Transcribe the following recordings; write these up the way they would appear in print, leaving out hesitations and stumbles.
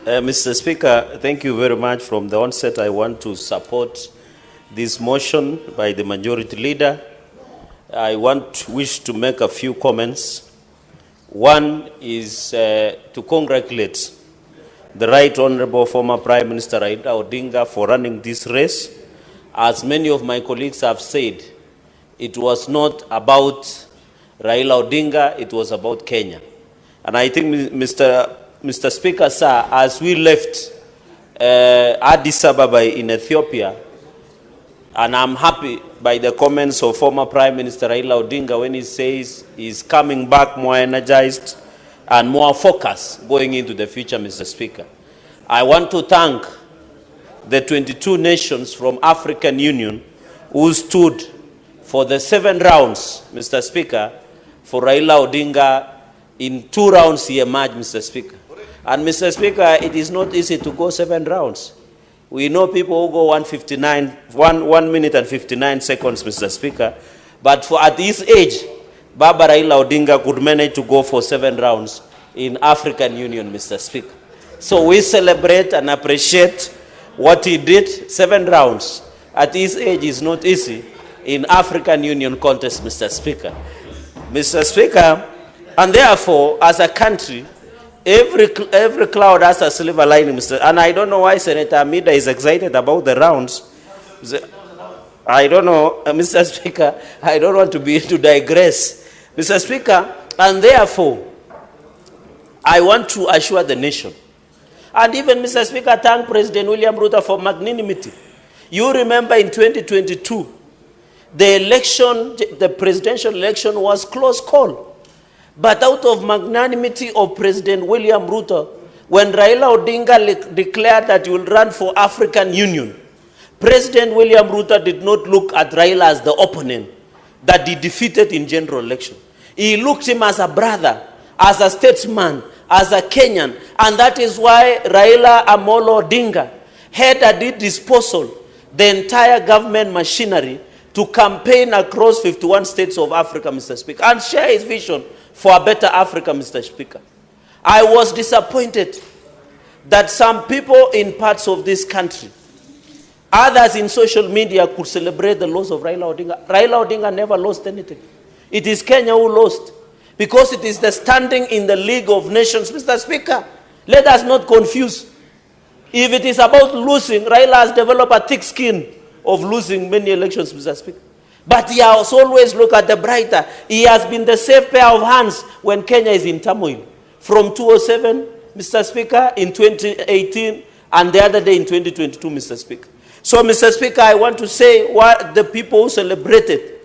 Mr. Speaker, thank you very much. From the onset, I want to support this motion by the majority leader. I wish to make a few comments. One is to congratulate the Right Honorable former Prime Minister Raila Odinga for running this race. As many of my colleagues have said, it was not about Raila Odinga, it was about Kenya. And I think, Mr. Speaker, sir, as we left Addis Ababa in Ethiopia, and I'm happy by the comments of former Prime Minister Raila Odinga when he says he's coming back more energized and more focused going into the future, Mr. Speaker. I want to thank the 22 nations from African Union who stood for the 7 rounds, Mr. Speaker, for Raila Odinga. In 2 rounds he emerged, Mr. Speaker. And Mr. Speaker, it is not easy to go 7 rounds. We know people who go 1 minute and 59 seconds, Mr. Speaker. But at his age, Baba Raila Odinga could manage to go for 7 rounds in African Union, Mr. Speaker. So we celebrate and appreciate what he did. 7 rounds at his age is not easy in African Union contest, Mr. Speaker. Mr. Speaker, and therefore, as a country, every cloud has a silver lining, Mr. And I don't know why Senator Amida is excited about the rounds. I don't know, Mr. Speaker, I don't want to digress. Mr. Speaker, and therefore, I want to assure the nation, and even, Mr. Speaker, thank President William Ruto for magnanimity. You remember in 2022, the presidential election was close call. But out of magnanimity of President William Ruto, when Raila Odinga declared that he will run for African Union, President William Ruto did not look at Raila as the opponent that he defeated in general election. He looked him as a brother, as a statesman, as a Kenyan. And that is why Raila Amolo Odinga had at his disposal the entire government machinery to campaign across 51 states of Africa, Mr. Speaker, and share his vision for a better Africa, Mr. Speaker. I was disappointed that some people in parts of this country, others in social media, could celebrate the loss of Raila Odinga. Raila Odinga never lost anything. It is Kenya who lost, because it is the standing in the League of Nations, Mr. Speaker. Let us not confuse. If it is about losing, Raila has developed a thick skin of losing many elections, Mr. Speaker. But he has always looked at the brighter. He has been the safe pair of hands when Kenya is in turmoil. From 2007, Mr. Speaker, in 2018, and the other day in 2022, Mr. Speaker. So, Mr. Speaker, I want to say what the people who celebrated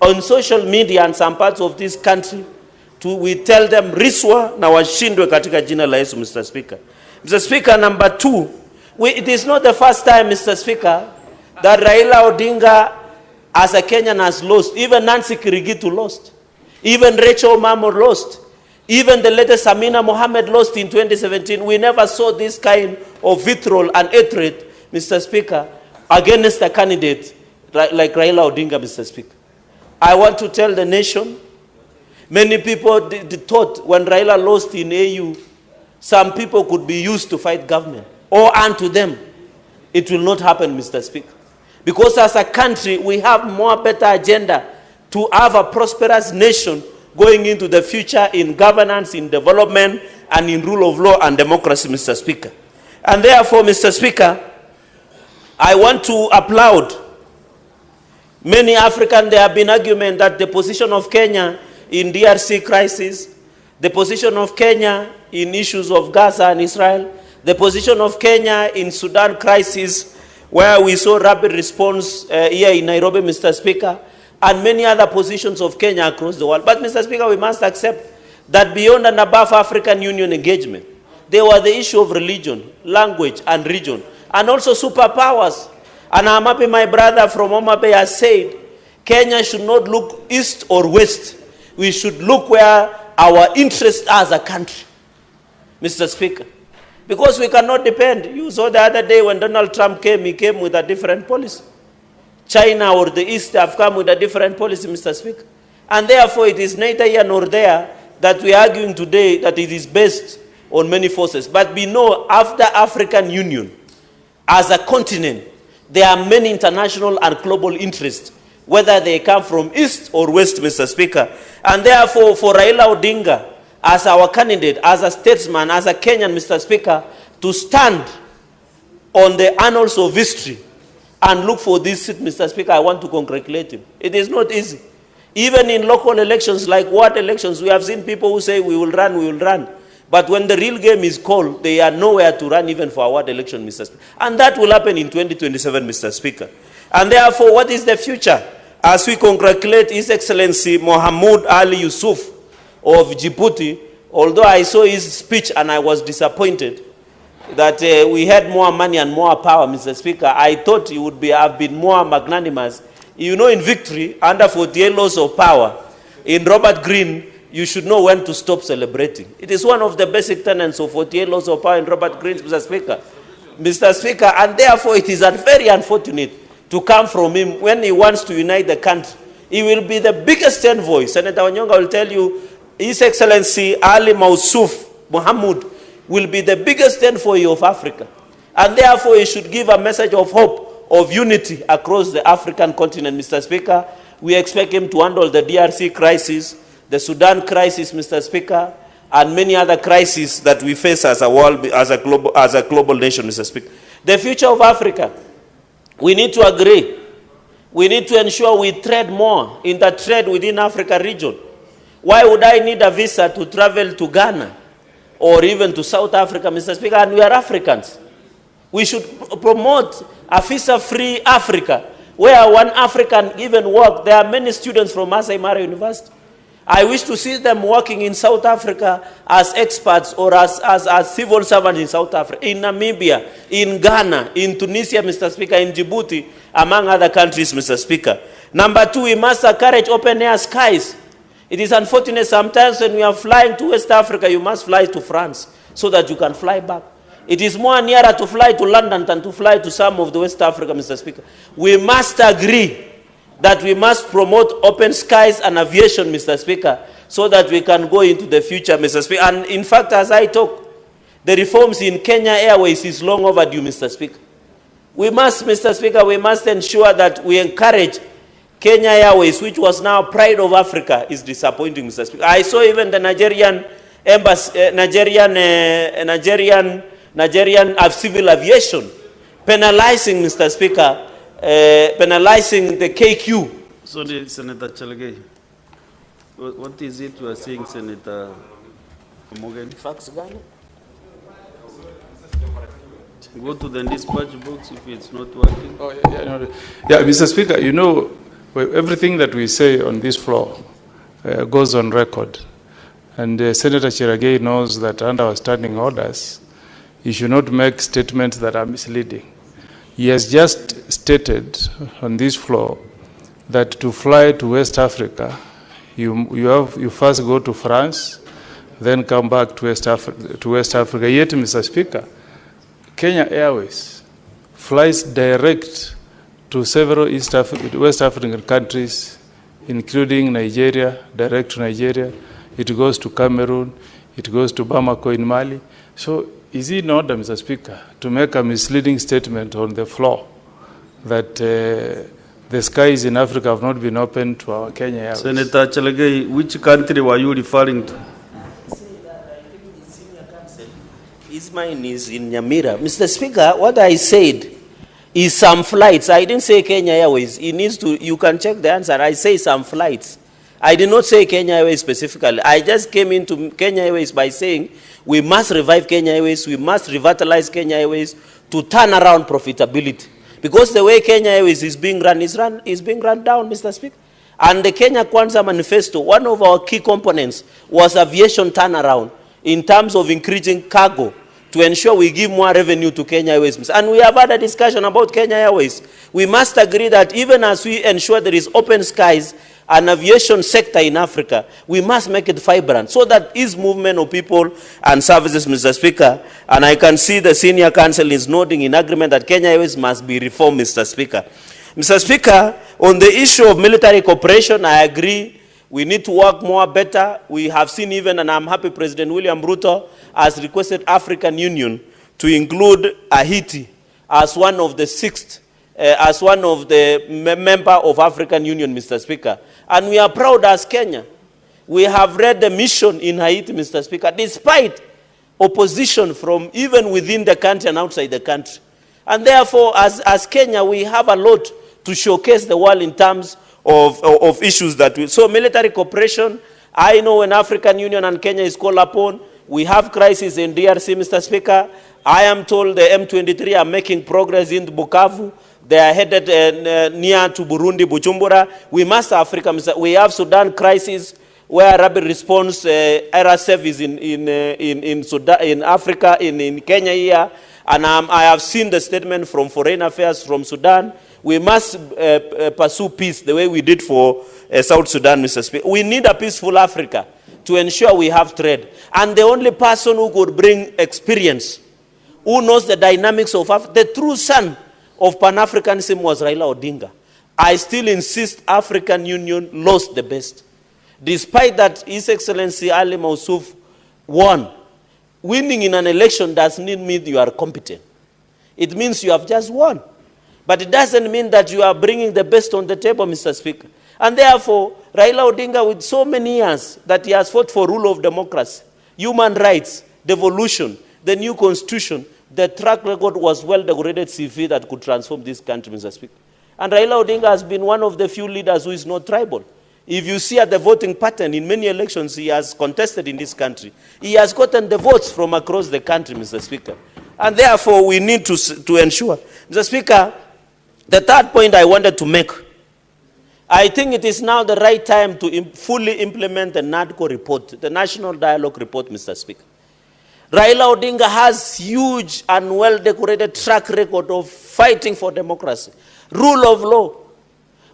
on social media and some parts of this country, we tell them, riswa na washindwe katika jina la Yesu, Mr. Speaker. Mr. Speaker, number 2, it is not the first time, Mr. Speaker, that Raila Odinga as a Kenyan has lost. Even Nancy Kirigitu lost. Even Rachel Mamo lost. Even the latest Amina Mohammed lost in 2017. We never saw this kind of vitriol and hatred, Mr. Speaker, against a candidate like Raila Odinga, Mr. Speaker. I want to tell the nation, many people thought when Raila lost in AU, some people could be used to fight government, or unto them. It will not happen, Mr. Speaker. Because as a country, we have more better agenda to have a prosperous nation going into the future in governance, in development, and in rule of law and democracy, Mr. Speaker. And therefore, Mr. Speaker, I want to applaud many Africans. There have been argument that the position of Kenya in DRC crisis, the position of Kenya in issues of Gaza and Israel, the position of Kenya in Sudan crisis, where we saw rapid response here in Nairobi, Mr. Speaker, and many other positions of Kenya across the world. But, Mr. Speaker, we must accept that beyond and above African Union engagement, there was the issue of religion, language, and region, and also superpowers. And I'm happy my brother from Mutembei has said, Kenya should not look east or west. We should look where our interests are as a country, Mr. Speaker. Because we cannot depend. You saw the other day when Donald Trump came, he came with a different policy. China or the East have come with a different policy, Mr. Speaker. And therefore, it is neither here nor there that we are arguing today that it is best on many forces. But we know after African Union, as a continent, there are many international and global interests, whether they come from east or west, Mr. Speaker. And therefore, for Raila Odinga, as our candidate, as a statesman, as a Kenyan, Mr. Speaker, to stand on the annals of history and look for this seat, Mr. Speaker, I want to congratulate him. It is not easy. Even in local elections, like ward elections, we have seen people who say, we will run, we will run. But when the real game is called, they are nowhere to run even for a ward election, Mr. Speaker. And that will happen in 2027, Mr. Speaker. And therefore, what is the future? As we congratulate His Excellency Mohammed Ali Yusuf of Djibouti, although I saw his speech and I was disappointed that we had more money and more power, Mr. Speaker, I thought he would have been more magnanimous. You know, in victory, under 48 laws of power, in Robert Greene, you should know when to stop celebrating. It is one of the basic tenets of 48 laws of power in Robert Greene, Mr. Speaker. Mr. Speaker, and therefore it is very unfortunate to come from him when he wants to unite the country. He will be the biggest envoy. Senator Onyonga will tell you, His Excellency Ali Mausuf Mohammed will be the biggest envoy of Africa. And therefore he should give a message of hope, of unity across the African continent, Mr. Speaker. We expect him to handle the DRC crisis, the Sudan crisis, Mr. Speaker, and many other crises that we face as a world, as a global nation, Mr. Speaker. The future of Africa, we need to agree. We need to ensure we trade more in the trade within Africa region. Why would I need a visa to travel to Ghana or even to South Africa, Mr. Speaker? And we are Africans. We should promote a visa-free Africa, where one African even work. There are many students from Masai Mara University. I wish to see them working in South Africa as experts or as civil servants in South Africa, in Namibia, in Ghana, in Tunisia, Mr. Speaker, in Djibouti, among other countries, Mr. Speaker. Number two, we must encourage open-air skies. It is unfortunate sometimes when we are flying to West Africa, you must fly to France so that you can fly back. It is more nearer to fly to London than to fly to some of the West Africa, Mr. Speaker. We must agree that we must promote open skies and aviation, Mr. Speaker, so that we can go into the future, Mr. Speaker. And in fact, as I talk, the reforms in Kenya Airways is long overdue, Mr. Speaker. We must, Mr. Speaker, we must ensure that we encourage Kenya Airways, which was now pride of Africa, is disappointing, Mr. Speaker. I saw even the Nigerian embassy, Nigerian civil aviation penalizing, Mr. Speaker, penalizing the KQ. Sorry, Senator Cherargei. What is it you are saying, Senator Morgan? Fax Ghana? Go to the dispatch box if it's not working. Oh, yeah, Mr. Speaker, you know, everything that we say on this floor goes on record. And Senator Cherargei knows that under our standing orders, he should not make statements that are misleading. He has just stated on this floor that to fly to West Africa, you first go to France, then come back to West Africa. Yet, Mr. Speaker, Kenya Airways flies direct to several West African countries, including Nigeria, direct to Nigeria. It goes to Cameroon, it goes to Bamako in Mali. So is it in order, Mr. Speaker, to make a misleading statement on the floor that the skies in Africa have not been open to our Kenya Airways? Senator Cherargei, which country were you referring to? His mine is in Nyamira. Mr. Speaker, what I said is some flights. I didn't say Kenya Airways. It needs to, you can check the answer. I say some flights. I did not say Kenya Airways specifically. I just came into Kenya Airways by saying we must revive Kenya Airways, we must revitalize Kenya Airways to turn around profitability. Because the way Kenya Airways is being run is being run down, Mr. Speaker. And the Kenya Kwanza Manifesto, one of our key components was aviation turnaround in terms of increasing cargo to ensure we give more revenue to Kenya Airways. And we have had a discussion about Kenya Airways. We must agree that even as we ensure there is open skies and aviation sector in Africa, we must make it vibrant so that is movement of people and services, Mr. Speaker. And I can see the senior counsel is nodding in agreement that Kenya Airways must be reformed, Mr. Speaker. Mr. Speaker, on the issue of military cooperation, I agree We need to work more better. We have seen even, and I'm happy President William Ruto has requested African Union to include Haiti as one of the member of African Union, Mr. Speaker. And we are proud as Kenya. We have read the mission in Haiti, Mr. Speaker, despite opposition from even within the country and outside the country. And therefore, as Kenya, we have a lot to showcase the world in terms of issues that we... So military cooperation, I know when African Union and Kenya is called upon, we have crisis in DRC, Mr. Speaker. I am told the M23 are making progress in Bukavu. They are headed near to Burundi, Bujumbura. We must Africa, Mr. We have Sudan crisis, where rapid response RSF is in Sudan, in Africa, in Kenya here. And I have seen the statement from Foreign Affairs from Sudan. We must pursue peace the way we did for South Sudan, Mr. Speaker. We need a peaceful Africa to ensure we have trade. And the only person who could bring experience, who knows the dynamics of Africa, the true son of Pan-Africanism was Raila Odinga. I still insist African Union lost the best. Despite that His Excellency Ali Mausuf won, winning in an election does not mean you are competent. It means you have just won. But it doesn't mean that you are bringing the best on the table, Mr. Speaker. And therefore, Raila Odinga, with so many years that he has fought for rule of democracy, human rights, devolution, the new constitution, the track record was well-decorated CV that could transform this country, Mr. Speaker. And Raila Odinga has been one of the few leaders who is not tribal. If you see at the voting pattern in many elections he has contested in this country, he has gotten the votes from across the country, Mr. Speaker. And therefore, we need to ensure. Mr. Speaker, the third point I wanted to make, I think it is now the right time to fully implement the NADCO report, the National Dialogue Report, Mr. Speaker. Raila Odinga has huge and well-decorated track record of fighting for democracy, rule of law.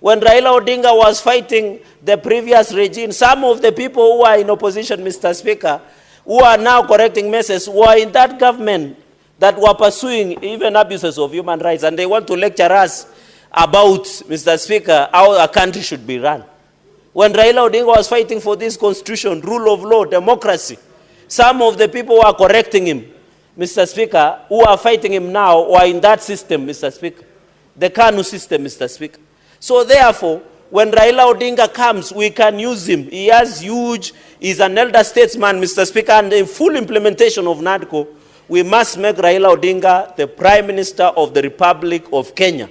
When Raila Odinga was fighting the previous regime, some of the people who are in opposition, Mr. Speaker, who are now correcting messes, were in that government that were pursuing even abuses of human rights, and they want to lecture us about, Mr. Speaker, how a country should be run. When Raila Odinga was fighting for this constitution, rule of law, democracy, some of the people who are correcting him, Mr. Speaker, who are fighting him now, were in that system, Mr. Speaker, the KANU system, Mr. Speaker. So therefore, when Raila Odinga comes, we can use him. He has huge, he's an elder statesman, Mr. Speaker, and in full implementation of NADCO, we must make Raila Odinga the Prime Minister of the Republic of Kenya.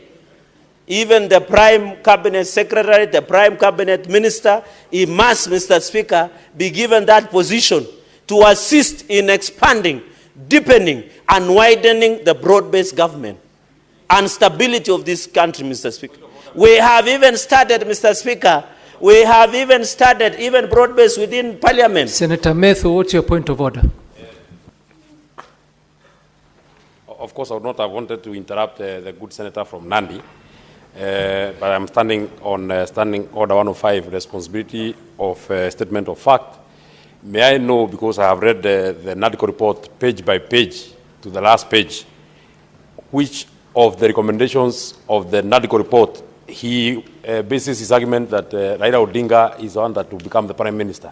Even the Prime Cabinet Secretary, the Prime Cabinet Minister, he must, Mr. Speaker, be given that position to assist in expanding, deepening, and widening the broad-based government and stability of this country, Mr. Speaker. We have even started, Mr. Speaker, we have even started even broad-based within Parliament. Senator Methu, what's your point of order? Of course, I would not have wanted to interrupt the good senator from Nandi, but I'm standing on Standing Order 105, responsibility of statement of fact. May I know, because I have read the NADCO report page by page to the last page, which of the recommendations of the NADCO report he bases his argument that Raila Odinga is the one that will become the Prime Minister?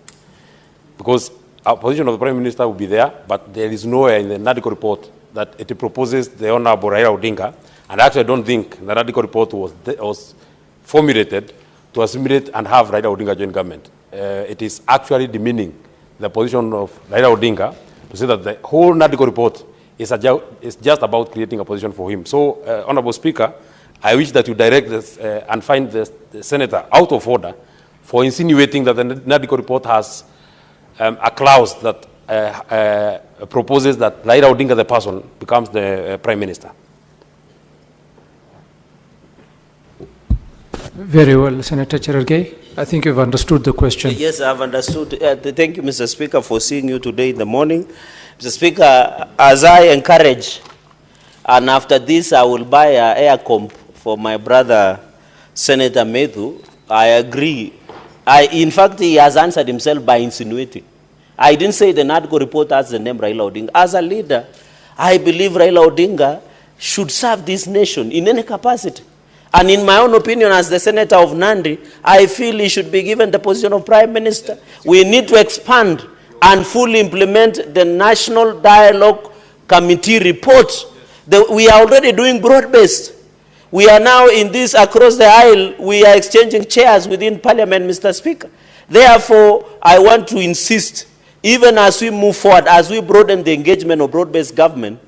Because our position of the Prime Minister will be there, but there is nowhere in the NADCO report that it proposes the Honorable Raila Odinga. And actually, I don't think the NADCO report was formulated to assimilate and have Raila Odinga join government. It is actually demeaning the position of Raila Odinga to say that the whole NADCO report is just about creating a position for him. So, Honorable Speaker, I wish that you direct this and find the senator out of order for insinuating that the NADCO report has a clause that proposes that Raila Odinga, the person, becomes the Prime Minister. Very well, Senator Cherargei. I think you've understood the question. Yes, I've understood. Thank you, Mr. Speaker, for seeing you today in the morning. Mr. Speaker, as I encourage, and after this I will buy an air comp for my brother, Senator Methu, I agree. In fact, he has answered himself by insinuating. I didn't say the NADCO report has the name Raila Odinga. As a leader, I believe Raila Odinga should serve this nation in any capacity. And in my own opinion, as the senator of Nandi, I feel he should be given the position of prime minister. We need to expand and fully implement the National Dialogue Committee report. We are already doing broad-based. We are now in this across the aisle, we are exchanging chairs within Parliament, Mr. Speaker. Therefore, I want to insist, even as we move forward, as we broaden the engagement of broad-based government,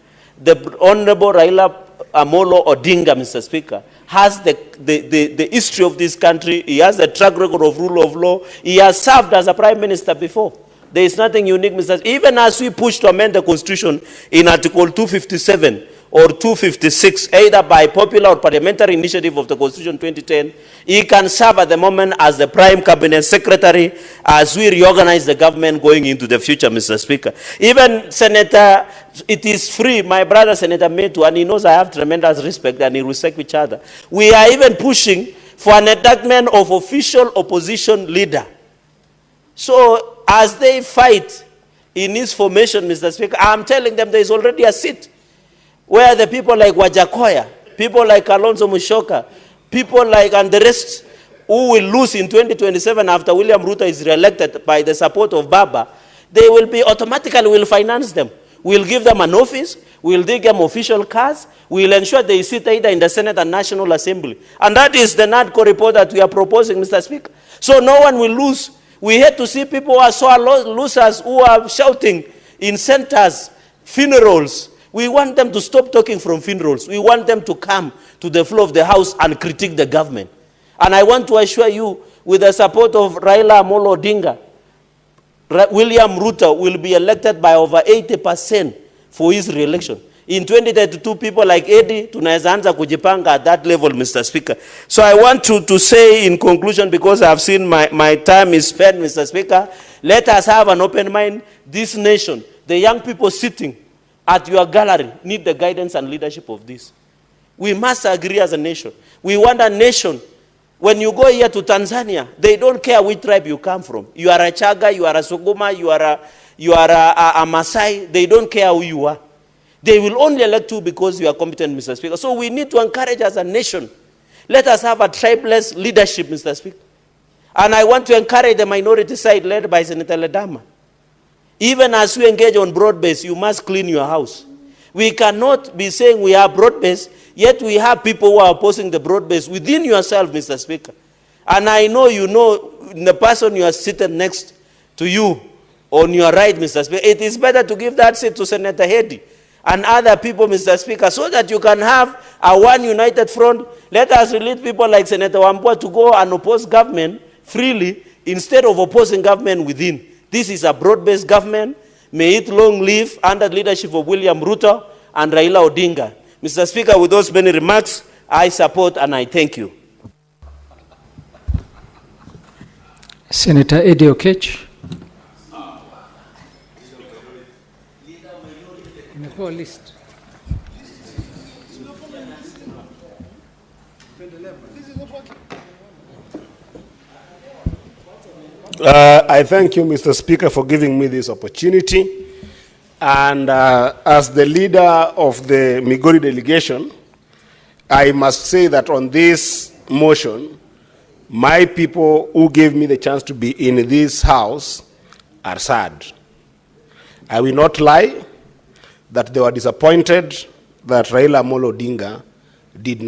the Honorable Raila Odinga, Mr. Speaker, has the history of this country. He has the track record of rule of law. He has served as a prime minister before. There is nothing unique, Mr. Even as we push to amend the constitution in Article 257 or 256, either by popular or parliamentary initiative of the Constitution 2010, he can serve at the moment as the Prime Cabinet Secretary as we reorganize the government going into the future, Mr. Speaker. Even Senator, it is free, my brother Senator Metu, and he knows I have tremendous respect and we respect each other. We are even pushing for an enactment of official opposition leader. So as they fight in his formation, Mr. Speaker, I'm telling them there is already a seat where the people like Wajakoya, people like Alonso Mushoka, people like, and the rest who will lose in 2027 after William Ruto is re-elected by the support of Baba, they will be automatically, will finance them. We'll give them an office, we'll give them official cars, we'll ensure they sit either in the Senate and National Assembly. And that is the NADCO report that we are proposing, Mr. Speaker. So no one will lose. We hate to see people who are so losers, who are shouting in centers, funerals. We want them to stop talking from funerals. We want them to come to the floor of the House and critique the government. And I want to assure you, with the support of Raila Odinga, William Ruto will be elected by over 80% for his re-election. In 2032, people like Eddie, tunaweza anza kujipanga at that level, Mr. Speaker. So I want to say in conclusion, because I've seen my time is spent, Mr. Speaker, let us have an open mind. This nation, the young people sitting at your gallery, need the guidance and leadership of this. We must agree as a nation. We want a nation. When you go here to Tanzania, they don't care which tribe you come from. You are a Chaga, you are a Sogoma, you are a Maasai. They don't care who you are. They will only elect you because you are competent, Mr. Speaker. So we need to encourage as a nation. Let us have a tribeless leadership, Mr. Speaker. And I want to encourage the minority side led by Senator Ledama. Even as we engage on broad-based, you must clean your house. We cannot be saying we are broad-based, yet we have people who are opposing the broad-based within yourself, Mr. Speaker. And I know you know the person you are seated next to you on your right, Mr. Speaker. It is better to give that seat to Senator Hedi and other people, Mr. Speaker, so that you can have a one united front. Let us release people like Senator Wambua to go and oppose government freely instead of opposing government within. This is a broad-based government. May it long live under the leadership of William Ruto and Raila Odinga. Mr. Speaker, with those many remarks, I support and I thank you. Senator Eddie Okech. Imepewa list. I thank you, Mr. Speaker, for giving me this opportunity. And as the leader of the Migori delegation, I must say that on this motion, my people who gave me the chance to be in this house are sad. I will not lie that they were disappointed that Raila Odinga did not